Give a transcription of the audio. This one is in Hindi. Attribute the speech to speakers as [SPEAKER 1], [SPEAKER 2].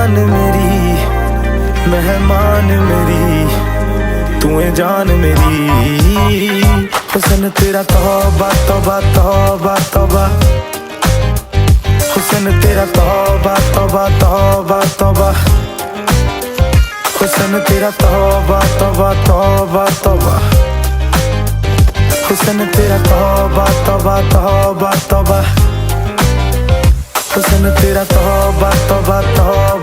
[SPEAKER 1] जान मेरी, मेहमान मेरी, तू है जान मेरी। हुस्न तेरा तौबा तौबा तौबा तौबा, हुस्न तेरा तौबा तौबा तौबा तौबा, हुस्न तेरा तौबा तौबा तौबा तौबा, हुस्न तेरा तौबा तौबा तौबा तौबा, हुस्न तेरा तौबा तौबा तौबा।